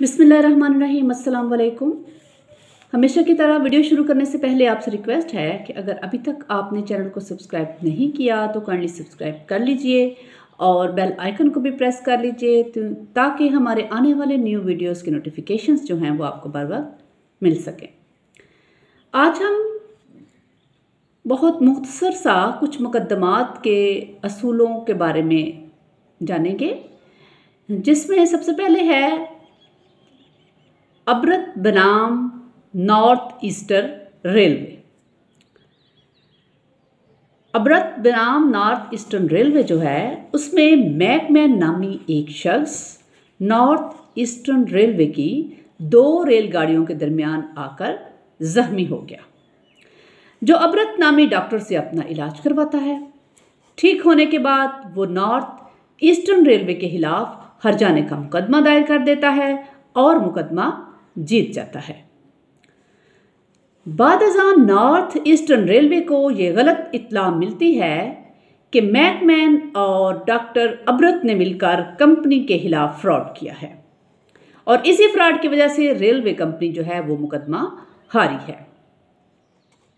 बिस्मिल्लाहिर्रहमानिर्रहीम, अस्सलाम वालेकुम। हमेशा की तरह वीडियो शुरू करने से पहले आपसे रिक्वेस्ट है कि अगर अभी तक आपने चैनल को सब्सक्राइब नहीं किया तो काइंडली सब्सक्राइब कर लीजिए और बेल आइकन को भी प्रेस कर लीजिए ताकि हमारे आने वाले न्यू वीडियोस के नोटिफिकेशंस जो हैं वो आपको बर वक्त मिल सकें। आज हम बहुत मुख्तसर सा कुछ मुकद्दमात के असूलों के बारे में जानेंगे, जिसमें सबसे पहले है अब्रत बनाम नॉर्थ ईस्टर्न रेलवे। अब्रत बनाम नॉर्थ ईस्टर्न रेलवे जो है उसमें मैकमैन नामी एक शख्स नॉर्थ ईस्टर्न रेलवे की 2 रेलगाड़ियों के दरमियान आकर जख्मी हो गया, जो अब्रत नामी डॉक्टर से अपना इलाज करवाता है। ठीक होने के बाद वो नॉर्थ ईस्टर्न रेलवे के खिलाफ हर्जाने का मुकदमा दायर कर देता है और मुकदमा जीत जाता है। बाद-ए-ज़ां नॉर्थ ईस्टर्न रेलवे को ये गलत इत्तला मिलती है कि मैकमैन और डॉक्टर अब्रत ने मिलकर कंपनी के खिलाफ फ्रॉड किया है और इसी फ्रॉड की वजह से रेलवे कंपनी जो है वो मुकदमा हारी है।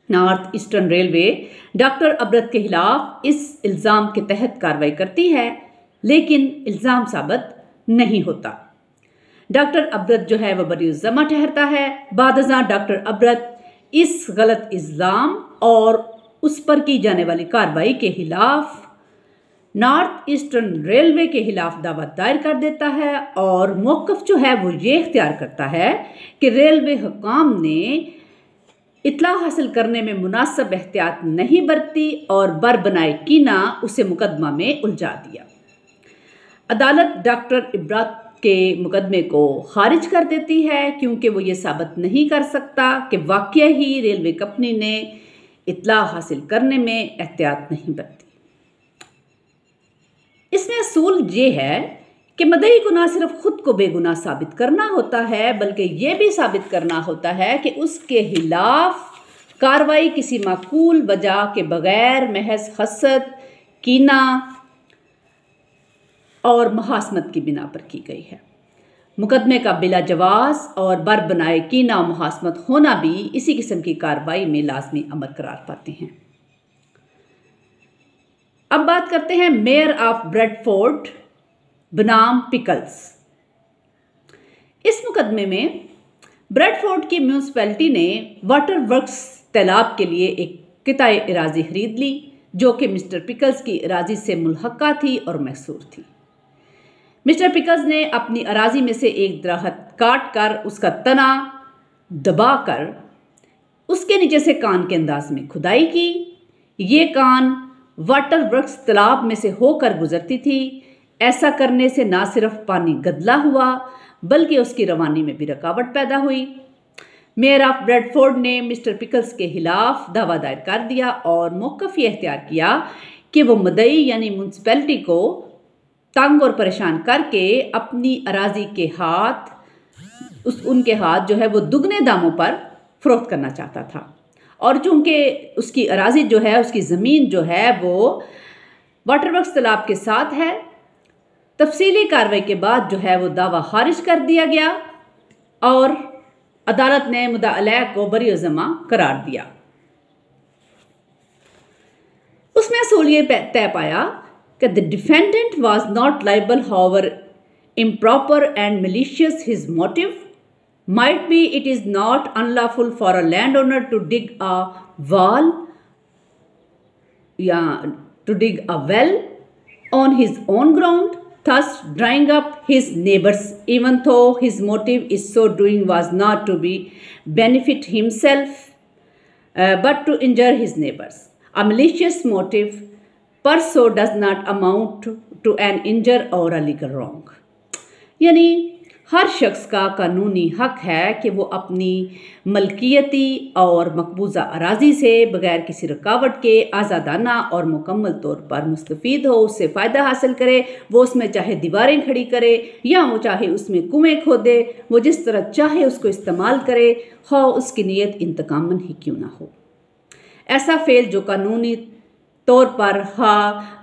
नॉर्थ ईस्टर्न रेलवे डॉक्टर अब्रत के खिलाफ इस इल्ज़ाम के तहत कार्रवाई करती है, लेकिन इल्ज़ाम साबित नहीं होता। डॉक्टर अब्रत जो है वह बरी-उज़्ज़मा ठहरता है। बाद-ए-ज़ां डॉक्टर अब्रत इस गलत इल्ज़ाम और उस पर की जाने वाली कार्रवाई के खिलाफ नॉर्थ ईस्टर्न रेलवे के खिलाफ दावा दायर कर देता है और मौक़िफ़ जो है वो ये इख्तियार करता है कि रेलवे हुकाम ने इत्तला हासिल करने में मुनासिब एहतियात नहीं बरती और बर बनाए कीना उसे मुकदमा में उलझा दिया। अदालत डॉक्टर अब्रत के मुकदमे को खारिज कर देती है क्योंकि वो ये साबित नहीं कर सकता कि वाकई ही रेलवे कंपनी ने इत्तला हासिल करने में एहतियात नहीं बरती। इसमें असूल ये है कि मदई को न सिर्फ खुद को बेगुनाह साबित करना होता है बल्कि ये भी साबित करना होता है कि उसके खिलाफ कार्रवाई किसी माकूल वजह के बगैर महज हसद, कीना और मुहासमत की बिना पर की गई है। मुकदमे का बिला जवाज और बर बनाए कीना और मुहासमत होना भी इसी किस्म की कार्रवाई में लाजमी अमल करार पाते हैं। अब बात करते हैं मेयर ऑफ ब्रेडफोर्ड बनाम पिकल्स। इस मुकदमे में ब्रेडफोर्ड की म्यूनसिपैलिटी ने वाटर वर्क्स तालाब के लिए एक किताए अराजी खरीद ली, जो कि मिस्टर पिकल्स की अराजी से मुल्हका थी और महसूर थी। मिस्टर पिकल्स ने अपनी अराजी में से एक दरख्त काट कर उसका तना दबाकर उसके नीचे से कान के अंदाज में खुदाई की। ये कान वाटर वर्क्स तालाब में से होकर गुजरती थी। ऐसा करने से न सिर्फ पानी गदला हुआ बल्कि उसकी रवानी में भी रुकावट पैदा हुई। मेयर ऑफ ब्रेडफोर्ड ने मिस्टर पिकल्स के खिलाफ दावा दायर कर दिया और मौक़िफ़ ये इख्तियार किया कि वो मदई यानी म्यूनसिपैलिटी को तंग और परेशान करके अपनी अराजी के उनके हाथ जो है वो दुगने दामों पर फ़रोख्त करना चाहता था और चूँकि उसकी अराजी जो है उसकी ज़मीन जो है वो वाटर वर्क्स तालाब के साथ है, तफसीली कार्रवाई के बाद जो है वो दावा खारिज कर दिया गया और अदालत ने मुद्दा अलैह को बरी-उज़्ज़मा करार दिया। उसमें असूल ये तय पाया कि the defendant was not liable, however improper and malicious his motive might be. It is not unlawful for a landowner to dig a well on his own ground, thus drying up his neighbors, even though his motive is so doing was not to be benefit himself but to injure his neighbors. A malicious motive पर so does not amount to an injure or a legal wrong। यानी हर शख्स का कानूनी हक है कि वो अपनी मलकियती और मकबूजा अराजी से बगैर किसी रुकावट के आज़ादाना और मुकम्मल तौर पर मुस्तफ़ीद हो, उससे फ़ायदा हासिल करे। वो उसमें चाहे दीवारें खड़ी करे या वो चाहे उसमें कुएँ खोदे, वो जिस तरह चाहे उसको इस्तेमाल करे, हाँ उसकी नीयत इंतकामन ही क्यों ना हो। ऐसा फ़ेल जो कानूनी तौर पर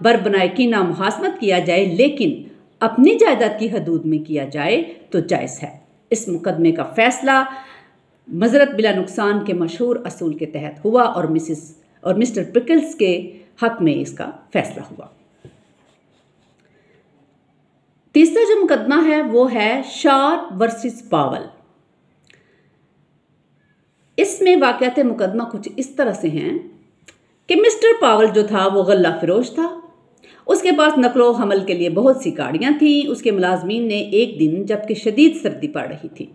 बर बनाए कीना मुहासमत किया जाए लेकिन अपनी जायदाद की हदूद में किया जाए तो जायज़ है। इस मुकदमे का फैसला मजरत बिला नुकसान के मशहूर असूल के तहत हुआ और मिस्टर पिकल्स के हक में इसका फैसला हुआ। तीसरा जो मुकदमा है वो है शार्प वर्सेस पावल। इसमें वाक़यात मुकदमा कुछ इस तरह से हैं कि मिस्टर पावल जो था वो गल्ला फिरोश था। उसके पास नकलो हमल के लिए बहुत सी गाड़ियाँ थीं। उसके मुलाजमीन ने एक दिन, जबकि शदीद सर्दी पड़ रही थी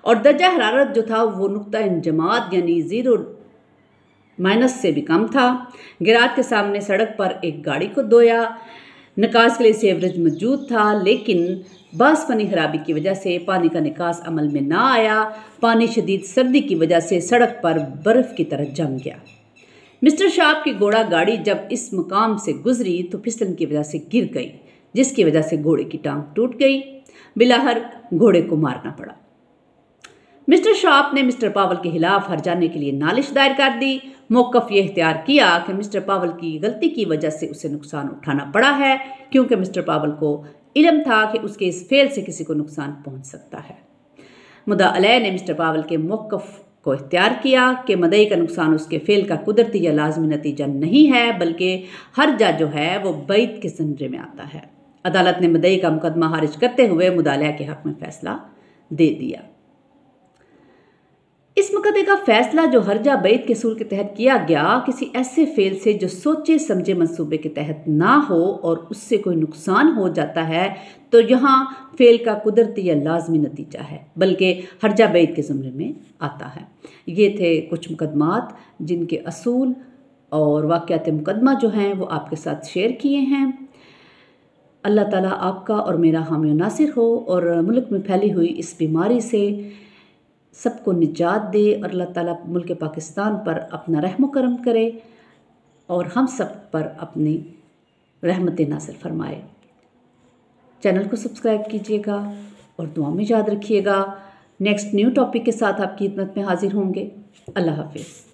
और दर्जा हरारत जो था वो नुक्ता इंजमाद यानी 0- से भी कम था, गिराज के सामने सड़क पर एक गाड़ी को धोया। निकास के लिए सेवरेज मौजूद था, लेकिन बास फनी खराबी की वजह से पानी का निकास अमल में ना आया। पानी शदीद सर्दी की वजह से सड़क पर बर्फ़ की तरह जम गया। मिस्टर शार्प की घोड़ा गाड़ी जब इस मुकाम से गुजरी तो फिसलन की वजह से गिर गई, जिसकी वजह से घोड़े की टांग टूट गई। बिलाहर घोड़े को मारना पड़ा। मिस्टर शार्प ने मिस्टर पावल के खिलाफ हर्जाने के लिए नालिश दायर कर दी। मौक़िफ़ ये इख्तियार किया कि मिस्टर पावल की गलती की वजह से उसे नुकसान उठाना पड़ा है, क्योंकि मिस्टर पावल को इल्म था कि उसके इस फेल से किसी को नुकसान पहुंच सकता है। मुद्दा अलैह ने मिस्टर पावल के मौक़िफ़ को इख्तियार किया कि मदई का नुकसान उसके फेल का कुदरती या लाजमी नतीजा नहीं है, बल्कि हर्जा जो है वो बैत के ज़मरे में आता है। अदालत ने मदई का मुकदमा खारिज करते हुए मुद्दा अलैह के हक़ में फ़ैसला दे दिया। इस मुकदमे का फैसला जो हर्जा बैत के असूल के तहत किया गया, किसी ऐसे फेल से जो सोचे समझे मंसूबे के तहत ना हो और उससे कोई नुकसान हो जाता है, तो यहाँ फेल का कुदरती या लाजमी नतीजा है, बल्कि हर्जा बैत के ज़मरे में आता है। ये थे कुछ मुकदमात जिनके असूल और वाक़यात मुकदमा जो हैं वो आपके साथ शेयर किए हैं। अल्लाह ताला आपका और मेरा हामी नासिर हो और मुल्क में फैली हुई इस बीमारी से सबको निजात दे और अल्लाह ताला मुल्क पाकिस्तान पर अपना रहम करम करे और हम सब पर अपनी रहमत नाज़िल फरमाए। चैनल को सब्सक्राइब कीजिएगा और दुआ में याद रखिएगा। नेक्स्ट न्यू टॉपिक के साथ आपकी खिदमत में हाजिर होंगे। अल्लाह हाफिज़।